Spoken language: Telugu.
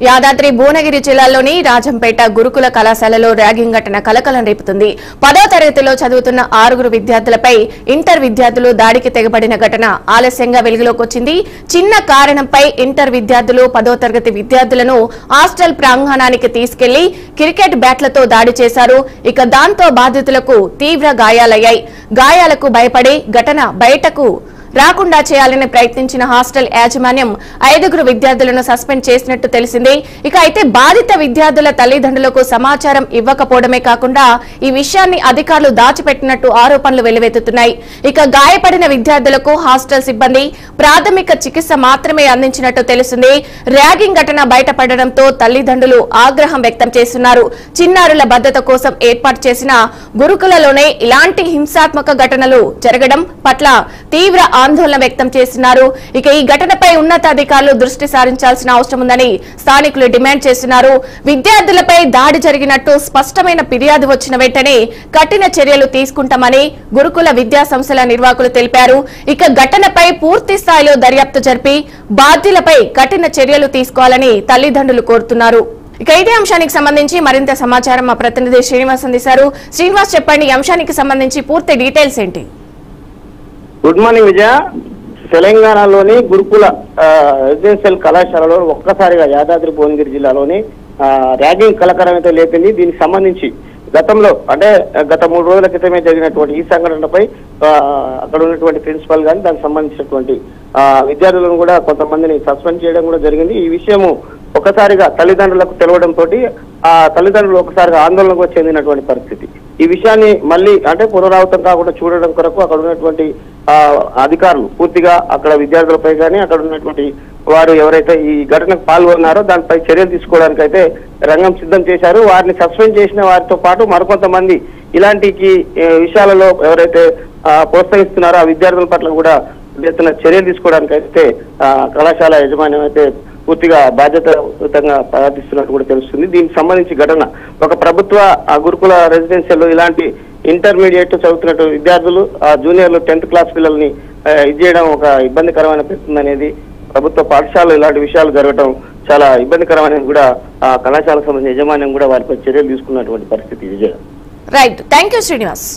యాదాద్రి భువనగిరి జిల్లాలోని రాజంపేట గురుకుల కళాశాలలో ర్యాగింగ్ ఘటన కలకలం రేపుతుంది. 10వ తరగతిలో చదువుతున్న 6 విద్యార్థులపై ఇంటర్ విద్యార్థులు దాడికి తెగబడిన ఘటన ఆలస్యంగా వెలుగులోకి వచ్చింది. చిన్న కారణంపై ఇంటర్ విద్యార్థులు 10వ తరగతి విద్యార్థులను హాస్టల్ ప్రాంగణానికి తీసుకెళ్లి క్రికెట్ బ్యాట్లతో దాడి చేశారు. ఇక దాంతో బాధితులకు తీవ్ర గాయాలయ్యాయి. గాయాలకు భయపడి ఘటన బయటకు రాకుండా చేయాలని ప్రయత్నించిన హాస్టల్ యాజమాన్యం 5 విద్యార్థులను సస్పెండ్ చేసినట్టు తెలిసింది. ఇక అయితే బాధిత విద్యార్థుల తల్లిదండ్రులకు సమాచారం ఇవ్వకపోవడమే కాకుండా ఈ విషయాన్ని అధికారులు దాచిపెట్టినట్టు ఆరోపణలు వెల్లువెత్తుతున్నాయి. ఇక గాయపడిన విద్యార్థులకు హాస్టల్ సిబ్బంది ప్రాథమిక చికిత్స మాత్రమే అందించినట్టు తెలిసింది. ర్యాగింగ్ ఘటన బయటపడడంతో తల్లిదండ్రులు ఆగ్రహం వ్యక్తం చేస్తున్నారు. చిన్నారుల భద్రత కోసం ఏర్పాటు చేసిన గురుకులలోనే ఇలాంటి హింసాత్మక ఘటనలు జరగడం పట్ల తీవ్ర ఆందోళన వ్యక్తం చేస్తున్నారు. ఇక ఈ ఘటనపై ఉన్నతాధికారులు దృష్టి సారించాల్సిన అవసరం ఉందని స్థానికులు డిమాండ్ చేస్తున్నారు. విద్యార్థులపై దాడి జరిగినట్టు స్పష్టమైన ఫిర్యాదు వచ్చిన వెంటనే కఠిన చర్యలు తీసుకుంటామని గురుకుల విద్యా సంస్థల నిర్వాహకులు తెలిపారు. ఇక ఘటనపై పూర్తి స్థాయిలో దర్యాప్తు జరిపి బాధ్యులపై కఠిన చర్యలు తీసుకోవాలని తల్లిదండ్రులు కోరుతున్నారు. ఇక ఇదే అంశానికి సంబంధించి మరింత సమాచారం మా ప్రతినిధి శ్రీనివాస్ అందిస్తారు. శ్రీనివాస్, చెప్పండి, ఈ అంశానికి సంబంధించి పూర్తి డీటెయిల్స్ ఏంటి? గుడ్ మార్నింగ్ విజయ. తెలంగాణలోని గురుకుల రెసిడెన్షియల్ కళాశాలలో ఒక్కసారిగా యాదాద్రి భువనగిరి జిల్లాలోని ర్యాగింగ్ కలకరమైతే లేపింది. దీనికి సంబంధించి గతంలో అంటే గత 3 రోజుల క్రితమే జరిగినటువంటి ఈ సంఘటనపై అక్కడ ఉన్నటువంటి ప్రిన్సిపల్ గాని దానికి సంబంధించినటువంటి విద్యార్థులను కూడా కొంతమందిని సస్పెండ్ చేయడం కూడా జరిగింది. ఈ విషయము ఒకసారిగా తల్లిదండ్రులకు తెలవడంతో ఆ తల్లిదండ్రులు ఒకసారిగా ఆందోళనకు చెందినటువంటి పరిస్థితి. ఈ విషయాన్ని మళ్ళీ అంటే పునరావృతం కాకుండా చూడడం కొరకు అక్కడ ఉన్నటువంటి అధికారులు పూర్తిగా అక్కడ విద్యార్థులపై కానీ అక్కడ ఉన్నటువంటి వారు ఎవరైతే ఈ ఘటనకు పాల్గొన్నారో దానిపై చర్యలు తీసుకోవడానికి అయితే రంగం సిద్ధం చేశారు. వారిని సస్పెండ్ చేసిన వారితో పాటు మరికొంతమంది ఇలాంటి విషయాలలో ఎవరైతే ప్రోత్సహిస్తున్నారో ఆ విద్యార్థుల పట్ల కూడా ఎత్తున చర్యలు తీసుకోవడానికి అయితే కళాశాల యాజమాన్యం అయితే పూర్తిగా బాధ్యతాయుతంగా ప్రవర్తిస్తున్నట్టు కూడా తెలుస్తుంది. దీనికి సంబంధించి ఘటన ఒక ప్రభుత్వ గురుకుల రెసిడెన్షియల్ ఇలాంటి ఇంటర్మీడియట్ చదువుతున్నట్టు విద్యార్థులు జూనియర్లు 10th క్లాస్ పిల్లల్ని ఇది చేయడం ఒక ఇబ్బందికరమైన పరిస్థితి అనేది ప్రభుత్వ పాఠశాలలో ఇలాంటి విషయాలు జరగడం చాలా ఇబ్బందికరమైన కూడా కళాశాలకు సంబంధించిన యాజమాన్యం కూడా వారిపై చర్యలు తీసుకున్నటువంటి పరిస్థితి. Vijaya. Right, thank you Srinivas.